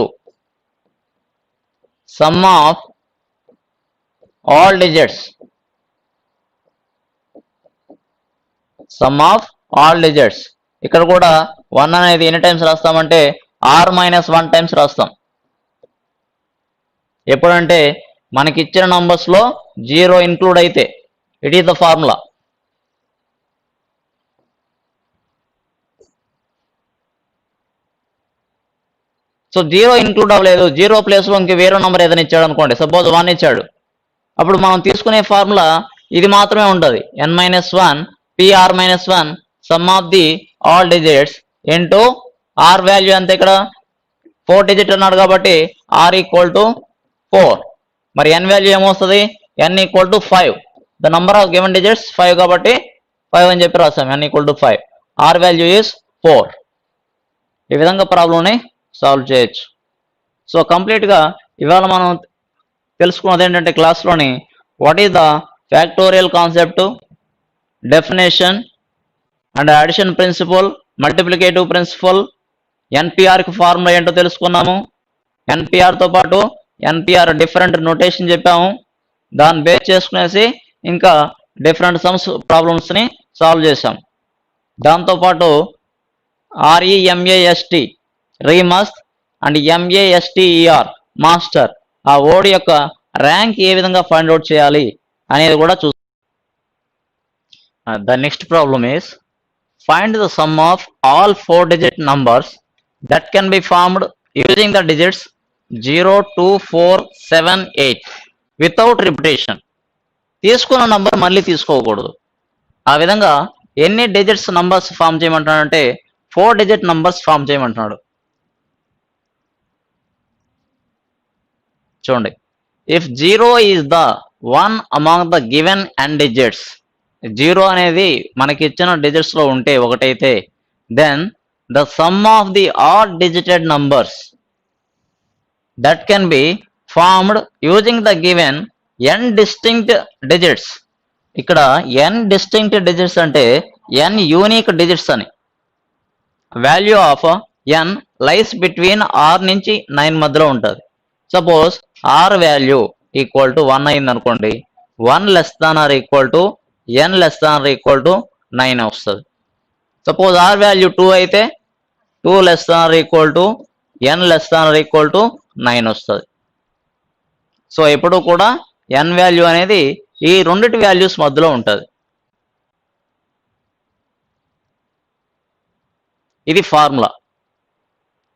sum of all digits ఇక్కడ కూడా 1 అనేది ఎన్ని టైమ్స్ రాస్తామంటే r మైనస్ 1 టైమ్స్ రాస్తాం. ఎప్పుడంటే మనకి ఇచ్చిన నంబర్స్ లో 0 ఇంక్లూడ్ అయితే. It is the formula. So 0 include అవ్వలేదు, 0 ప్లేస్ లో ఇంక వేరే నంబర్ ఏదైనా ఇచ్చాడు అనుకోండి, సపోజ్ 1 ఇచ్చాడు, అప్పుడు మనం తీసుకునే ఫార్ములా ఇది మాత్రమే ఉంటుంది. n-1 pr-1 some of the all digits into r value అంతే. ఇక్కడ 4 డిజిట్ అన్నాడు కాబట్టి r ఈక్వల్ టు 4. మరి n వాల్యూ ఏమొస్తుంది? n equal to 5. The number of given digits 5 కాబట్టి 5 అని చెప్పి రాస్తాం. n equal to 5. r value is 4. ఈ విధంగా ప్రాబ్లంని సాల్వ్ చేయొచ్చు. సో కంప్లీట్గా ఇవాళ మనం తెలుసుకున్నది ఏంటంటే క్లాస్లోని what is the factorial concept, definition and addition principle, multiplicative principle, ఎన్పిఆర్కి ఫార్ములా ఏంటో తెలుసుకున్నాము. ఎన్పిఆర్తో పాటు ఎన్పిఆర్ డిఫరెంట్ నోటేషన్ చెప్పాము. దాన్ని బేస్ చేసుకునేసి ఇంకా డిఫరెంట్ సమ్స్ ప్రాబ్లమ్స్ని సాల్వ్ చేసాం. దాంతోపాటు REMAST remast and MASTER master, ఆ వర్డ్ యొక్క ర్యాంక్ ఏ విధంగా ఫైండ్ అవుట్ చేయాలి అనేది కూడా చూస్తాం. The next problem is find the sum of all 4 digit numbers that can be formed using the digits 0, 2, 4, 7, 8 without repetition. తీసుకున్న నంబర్ మళ్ళీ తీసుకోకూడదు. ఆ విధంగా ఎన్ని డిజిట్స్ నంబర్స్ ఫామ్ చేయమంటున్నాడంటే 4 digit నంబర్స్ ఫామ్ చేయమంటున్నాడు. చూడండి, if 0 is the one among the given n digits, 0 అనేది మనకి ఇచ్చిన డిజిట్స్ లో ఉంటే ఒకటైతే, then the sum of the odd digited numbers that can be formed using the given n distinct digits. ఇక్కడ n distinct digits అంటే n unique digits అని. Value of n lies between r నుంచి 9 మధ్యలో ఉంటుంది. Suppose r value equal to 1 అయింది అనుకోండి, 1 less than or equal to n less than or equal to 9 వస్తుంది. Suppose r value 2 అయితే 2 less than or equal to n less than or equal to 9 వస్తుంది. So ఎప్పుడు కూడా n value అనేది ఈ రెండిటి వాల్యూస్ మధ్యలో ఉంటుంది. ఇది ఫార్ములా.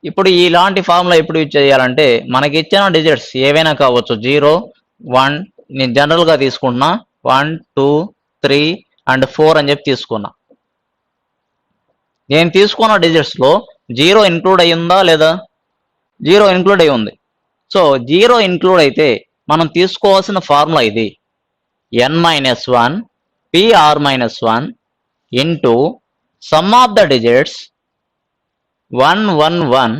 ఇప్పుడు ఇలాంటి ఫార్ములా ఎప్పుడు యూజ్ చేయాలంటే మనకి ఇచ్చిన డిజిట్స్ ఏవైనా కావచ్చు, 0, 1 నేను జనరల్గా తీసుకున్నా, 1, 2, 3 అండ్ 4 అని చెప్పి తీసుకున్నా. నేను తీసుకున్న డిజిట్స్లో 0 ఇంక్లూడ్ అయి ఉందా లేదా? 0 ఇంక్లూడ్ అయి ఉంది. సో 0 ఇంక్లూడ్ అయితే మనం తీసుకోవాల్సిన ఫార్ములా ఇది, n-1 pr-1 into sum of the digits 1, 1, 1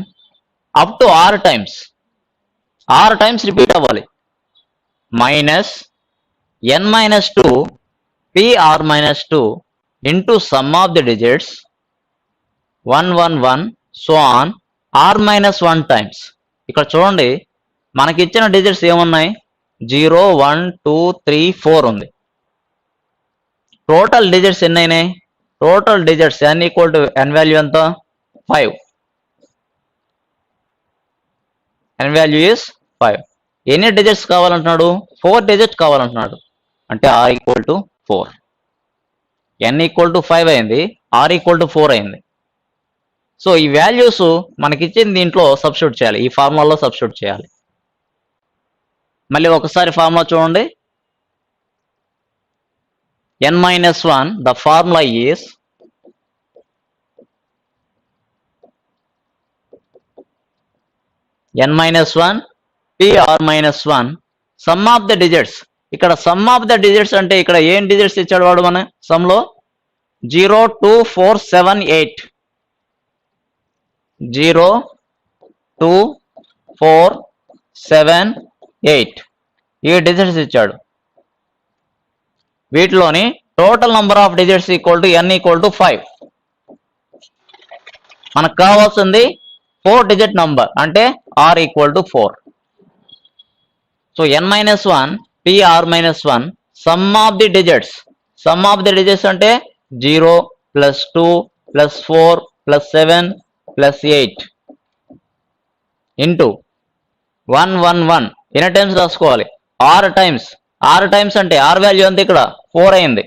up to r times repeat అవ్వాలి, minus n-2 pr-2 into sum of the digits 1, 1, 1 so on r-1 times. ఇక్కడ చూడండి మనకి ఇచ్చిన డిజిట్స్ ఏమున్నాయి, 0, 1, 2, 3, 4 ఉంది. టోటల్ డిజిట్స్ ఎన్ని అయినాయి? Total digits n equal to n value ఎంత? 5. n value is 5. ఎన్ని డిజిట్స్ కావాలంటున్నాడు? 4 డిజిట్స్ కావాలంటున్నాడు. అంటే r equal to 4. n equal to 5 అయింది, r ఈక్వల్ టు 4 అయింది. సో ఈ వాల్యూస్ మనకి ఇచ్చిన దీంట్లో సబ్స్టిట్యూట్ చేయాలి, ఈ ఫార్ములాలో సబ్స్టిట్యూట్ చేయాలి. మళ్ళీ ఒకసారి ఫార్ములా చూడండి. n-1 the formula is n-1 pr-1 some of the digits. ఇక్కడ సమ్ ఆఫ్ ద డిజిట్స్ అంటే ఇక్కడ ఏం డిజిట్స్ ఇచ్చాడు వాడు మన సమ్లో? 0, 2, 4, 7, 8. 0, 2, 4, 7, 8 ఈ డిజిట్స్ ఇచ్చాడు. వీటిలోని total number of digits equal to n equal to 5. మనకు కావాల్సింది 4 డిజిట్ నంబర్ అంటే r equal to 4. So n minus 1 pr minus 1 sum of the digits. Sum of the digits అంటే 0 plus 2 plus 4 plus 7 plus 8 into 111 ఎన్ని times రాసుకోవాలి? 6 times. 6 times అంటే r value ఎంత ఇక్కడ 4 అయింది.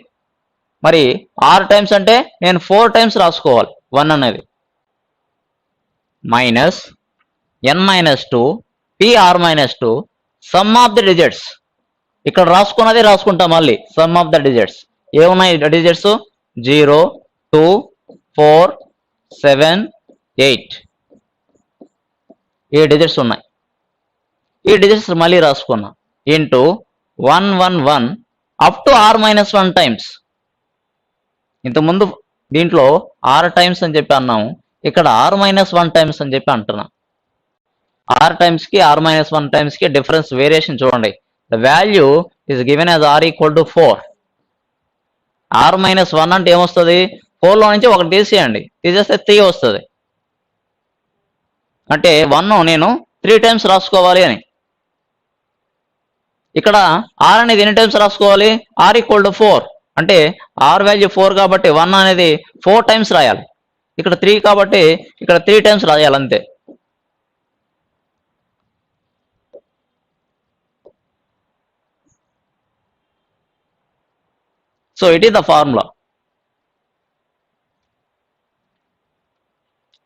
మరి 6 టైమ్స్ అంటే నేను 4 టైమ్స్ రాసుకోవాలి 1 అనేది. Minus n minus 2 pr minus 2 some of the digits. ఇక్కడ రాసుకున్నది రాసుకుంటాం మళ్ళీ. సమ్ ఆఫ్ ద డిజిట్స్ ఏమున్నాయి? డిజిట్స్ 0 2 4 7 8 ఈ డిజిట్స్ ఉన్నాయి. ఈ డిజిట్స్ మళ్ళీ రాసుకున్నా into 111 up to r minus 1 times. ఇంతకుముందు దీంట్లో r టైమ్స్ అని చెప్పి అన్నాము, ఇక్కడ r మైనస్ 1 టైమ్స్ అని చెప్పి అంటున్నా. r టైమ్స్ కి r మైనస్ 1 టైమ్స్ కి డిఫరెన్స్ వేరియేషన్ చూడండి. The value is given as r equal to 4. r minus 1 అంటే ఏమొస్తుంది? 4 లో నుంచి ఒకటి తీసేయండి, తీసేస్తే 3 వస్తుంది. అంటే 1 నేను 3 టైమ్స్ రాసుకోవాలి అని. ఇక్కడ r అనేది ఎన్ని టైమ్స్ రాసుకోవాలి? r ఈక్వల్ టు 4 అంటే r వాల్యూ 4 కాబట్టి 1 అనేది 4 టైమ్స్ రాయాలి. ఇక్కడ 3 కాబట్టి ఇక్కడ 3 టైమ్స్ రాయాలి అంతే. So it is the formula.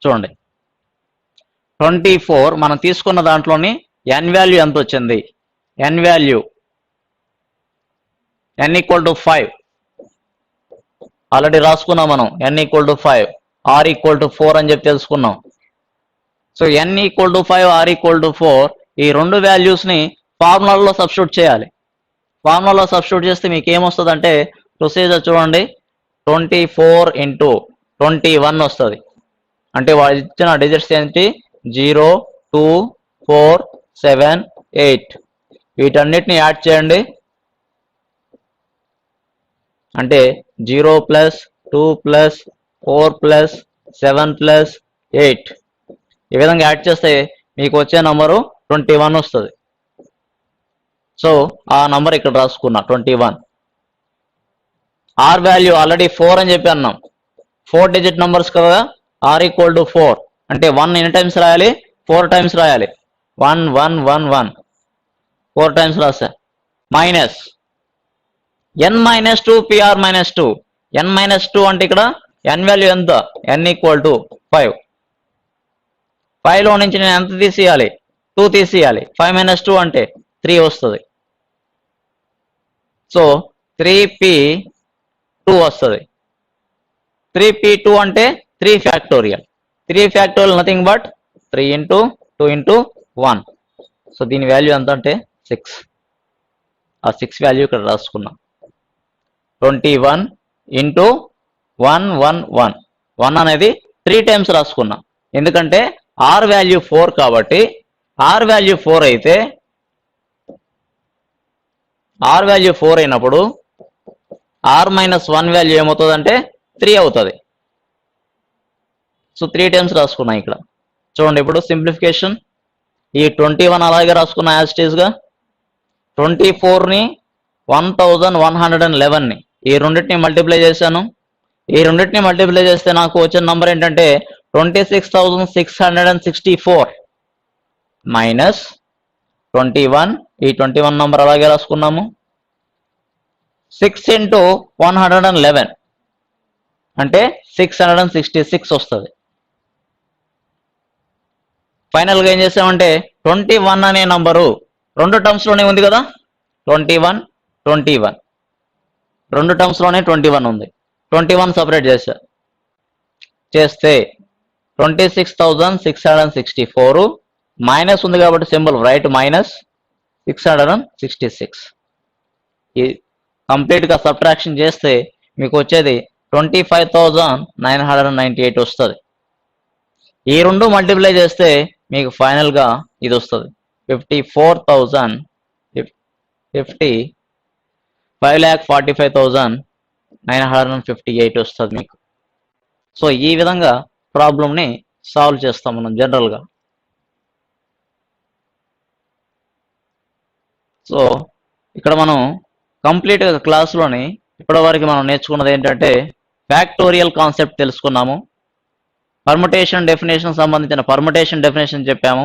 చూడండి 24 మనం తీసుకున్న దాంట్లోని n వాల్యూ ఎంత వచ్చింది? n value n equal to 5 already రాసుకున్నాం మనం. n equal to 5 r equal to 4 అని చెప్పి తెలుసుకున్నాం. So n equal to 5 r equal to 4 ఈ రెండు వాల్యూస్ని ఫార్ములాలో సబ్స్టిట్యూట్ చేయాలి. ఫార్ములాలో సబ్స్టిట్యూట్ చేస్తే మీకు ఏమొస్తుంది? ప్రొసీజర్ చూడండి 24 ఇంటూ 21 వస్తుంది. అంటే వాళ్ళు ఇచ్చిన డిజిట్స్ ఏంటి? 0 2 4 7 8 వీటన్నిటిని యాడ్ చేయండి. అంటే 0 ప్లస్ 2 ప్లస్ 4 ప్లస్ 7 ప్లస్ 8 ఈ విధంగా యాడ్ చేస్తే మీకు వచ్చే నంబరు 21 వస్తుంది. సో ఆ నంబర్ ఇక్కడ రాసుకున్నా 21. r వాల్యూ ఆల్రెడీ 4 అని చెప్పి అన్నాం. 4 డిజిట్ నంబర్స్ కదా. r ఈక్వల్ టు 4 అంటే 1 ఎన్ని టైమ్స్ రాయాలి? 4 టైమ్స్ రాయాలి. 1 1 1 1 4 టైమ్స్ రాసా. Minus n minus 2 pr minus 2. n minus 2 అంటే ఇక్కడ n వాల్యూ ఎంత? n equal to 5. 5లో నుంచి నేను ఎంత తీసేయాలి? 2 తీసేయాలి. 5 మైనస్ 2 అంటే 3 వస్తుంది. సో 3p2 వస్తుంది. 3p2 అంటే 3 factorial. 3 factorial nothing but 3 into 2 into 1. So దీని వాల్యూ ఎంత అంటే 6. ఆ 6 వాల్యూ ఇక్కడ రాసుకున్నాం. 21 ఇంటూ 111 1 అనేది 3 టైమ్స్ రాసుకున్నాం. ఎందుకంటే r వాల్యూ 4 కాబట్టి r వాల్యూ 4 అయితే r వాల్యూ 4 అయినప్పుడు r మైనస్ 1 వాల్యూ ఏమవుతుందంటే 3 అవుతుంది. సో 3 టైమ్స్ రాసుకున్నా ఇక్కడ. చూడండి ఇప్పుడు సింప్లిఫికేషన్. ఈ 21 అలాగే రాసుకున్నా యాజ్ ఇట్ ఈస్గా. 24ని 1111ని ఈ రెండింటిని మల్టిప్లై చేశాను. ఈ రెండింటిని మల్టిప్లై చేస్తే నాకు వచ్చిన నంబర్ ఏంటంటే 26,664 మైనస్ 21. ఈ 21 నంబర్ అలాగే రాసుకున్నాము. 6 ఇంటూ 111 అంటే 666 వస్తుంది. ఫైనల్గా ఏం చేసామంటే 21 అనే నంబరు 2 టర్మ్స్లోనే ఉంది కదా. 21 21 2 టర్మ్స్లోనే 21 ఉంది. 21 సపరేట్ చేస్తే 26,664 మైనస్ ఉంది కాబట్టి సింబల్ రైట్ మైనస్ 666. ఈ కంప్లీట్గా సబ్ట్రాక్షన్ చేస్తే మీకు వచ్చేది 25,998 వస్తుంది. ఈ రెండు మల్టిప్లై చేస్తే మీకు ఫైనల్గా ఇది వస్తుంది 5,45,958 వస్తుంది మీకు. సో ఈ విధంగా ప్రాబ్లమ్ని సాల్వ్ చేస్తాం మనం జనరల్గా. సో ఇక్కడ మనం కంప్లీట్గా క్లాస్లోని ఇప్పటివరకు మనం నేర్చుకున్నది ఏంటంటే ఫ్యాక్టోరియల్ కాన్సెప్ట్ తెలుసుకున్నాము, పర్ముటేషన్ డెఫినేషన్ సంబంధించిన పర్ముటేషన్ డెఫినేషన్ చెప్పాము,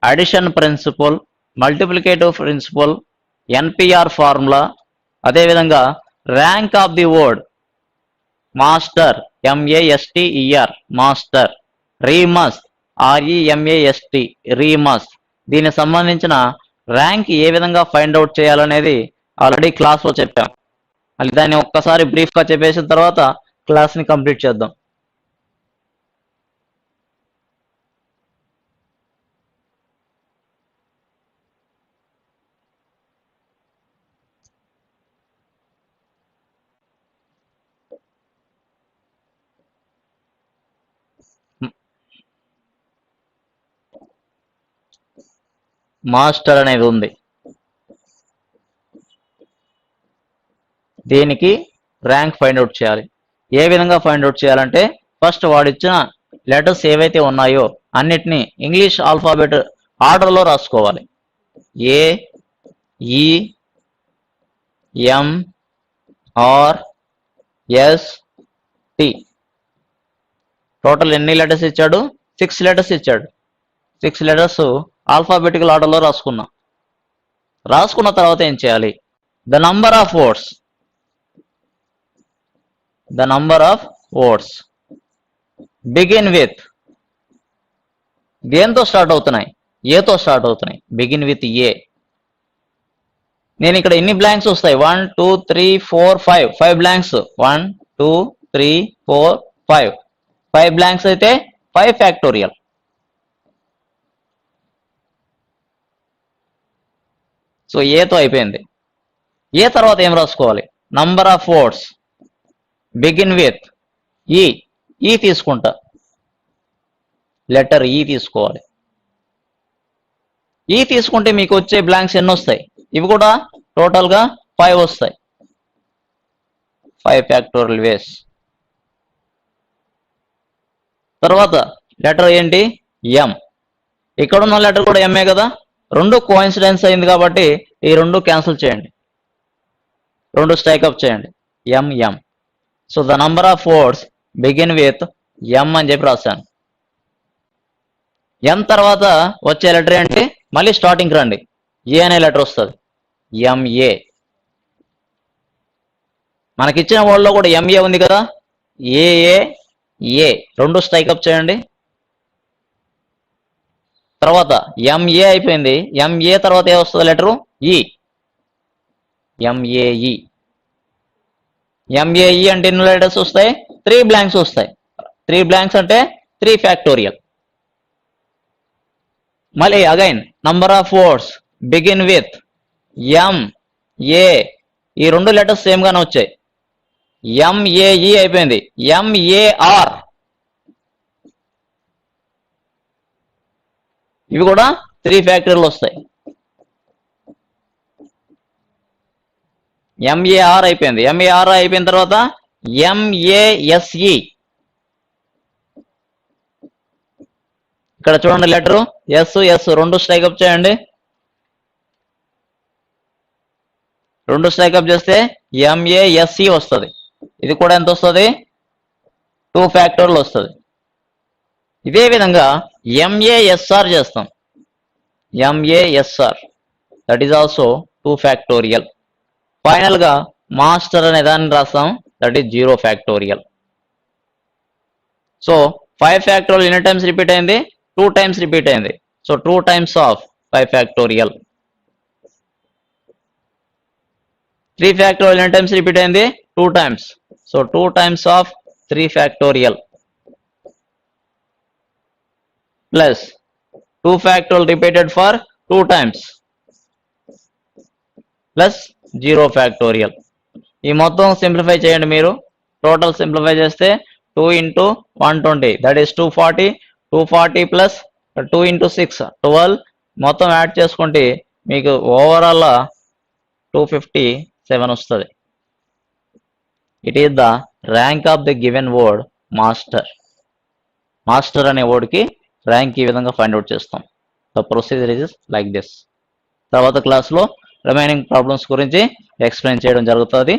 addition principle, multiplicative principle, NPR formula, అదేవిధంగా rank of the word master M A S T E R master, remast R E M A S T remast, దీనికి సంబంధించిన ర్యాంక్ ఏ విధంగా ఫైండ్ అవుట్ చేయాలనేది ఆల్రెడీ క్లాస్లో చెప్పాం. మళ్ళీ దాన్ని ఒక్కసారి బ్రీఫ్గా చెప్పేసిన తర్వాత క్లాస్ని కంప్లీట్ చేద్దాం. మాస్టర్ అనేది ఉంది, దీనికి ర్యాంక్ ఫైండ్ అవుట్ చేయాలి. ఏ విధంగా ఫైండ్ అవుట్ చేయాలంటే ఫస్ట్ వాడిచ్చిన లెటర్స్ ఏవైతే ఉన్నాయో అన్నిటినీ ఇంగ్లీష్ ఆల్ఫాబెట్ ఆర్డర్లో రాసుకోవాలి. ఏ, ఈ, ఎం, ఆర్, ఎస్, టి. టోటల్ ఎన్ని లెటర్స్ ఇచ్చాడు? 6 లెటర్స్ ఇచ్చాడు. 6 లెటర్స్ ఆల్ఫాబెటికల్ ఆర్డర్లో రాసుకున్నాం. రాసుకున్న తర్వాత ఏం చేయాలి? The number of words begin with, దేంతో స్టార్ట్ అవుతున్నాయి? ఏతో స్టార్ట్ అవుతున్నాయి. Begin with a. నేను ఇక్కడ ఎన్ని బ్లాంక్స్ వస్తాయి? 1 2 3 4 5 5 బ్లాంక్స్. 1 2 3 4 5 5 బ్లాంక్స్ అయితే 5 ఫ్యాక్టోరియల్. సో ఏతో అయిపోయింది. ఏ తర్వాత ఏం రాసుకోవాలి? Number of words begin with ఈ. ఈ తీసుకుంటా, లెటర్ ఈ తీసుకోవాలి. ఈ తీసుకుంటే మీకు వచ్చే బ్లాంక్స్ ఎన్ని వస్తాయి? ఇవి కూడా టోటల్గా 5 వస్తాయి. 5 ఫ్యాక్టోరియల్ వేస్. తర్వాత లెటర్ ఏంటి? ఎం. ఇక్కడ ఉన్న లెటర్ కూడా ఎంఏ కదా. రెండు కోఇన్సిడెన్స్ అయింది కాబట్టి ఈ రెండు క్యాన్సిల్ చేయండి, రెండు స్ట్రైక్అప్ చేయండి. MM. So the number of words begin with ఎం అని చెప్పి రాశాను. ఎం తర్వాత వచ్చే లెటర్ ఏంటి? మళ్ళీ స్టార్టింగ్ రండి, ఏ అనే లెటర్ వస్తుంది. ఎంఏ. మనకిచ్చిన వర్డ్లో కూడా ఎంఏ ఉంది కదా. ఏఏ ఏ రెండు స్ట్రైక్అప్ చేయండి. తర్వాత ఎంఏ అయిపోయింది. ఎంఏ తర్వాత ఏ వస్తుంది లెటరు? ఈ. ఎంఏఈ. ఎంఏఈ అంటే ఎన్ని లెటర్స్ వస్తాయి? 3 బ్లాంక్స్ వస్తాయి. 3 బ్లాంక్స్ అంటే 3 ఫ్యాక్టోరియల్. మళ్ళీ again number of words begin with M A. ఈ రెండు లెటర్స్ సేమ్ గానే వచ్చాయి. ఎంఏఈ అయిపోయింది. ఎంఏఆర్. ఇవి కూడా 3 ఫ్యాక్టరీలు వస్తాయి. ఎంఏఆర్ అయిపోయింది. ఎంఏఆర్ అయిపోయిన తర్వాత ఎంఏఎస్ఈ. ఇక్కడ చూడండి లెటరు ఎస్ రెండు స్ట్రైక్అప్ చేయండి. రెండు స్ట్రైక్అప్ చేస్తే ఎంఏఎస్ఈ వస్తుంది. ఇది కూడా ఎంత వస్తుంది? 2 ఫ్యాక్టోరియల్ వస్తుంది. ఇదే విధంగా ఎంఏఎస్ఆర్ చేస్తాం. M A S R that is also 2 factorial. Final గా మాస్టర్ అనే దాన్ని రాస్తాం, that is 0 factorial. So 5 factorial ఎన్ని టైమ్స్ రిపీట్ అయింది? 2 టైమ్స్ రిపీట్ అయింది. So 2 times of 5 factorial. 3 factorial ఎన్ని టైమ్స్ రిపీట్ అయింది? 2 times. So 2 times of 3 factorial plus 2 factorial repeated for 2 times plus 0 factorial. ఈ మొత్తం సింప్లిఫై చేయండి మీరు. టోటల్ సింప్లిఫై చేస్తే 2 into 120 that is 240. 240 plus 2 into 6 12. మొత్తం యాడ్ చేసుకుంటే మీకు ఓవరాల్ 257 వస్తుంది. It is the rank of the given word master. Master అనే వర్డ్కి ర్యాంక్ ఈ విధంగా ఫైండ్ అవుట్ చేస్తాం. The procedure is like this. తర్వాత క్లాస్లో రిమైనింగ్ ప్రాబ్లమ్స్ గురించి ఎక్స్ప్లెయిన్ చేయడం జరుగుతుంది.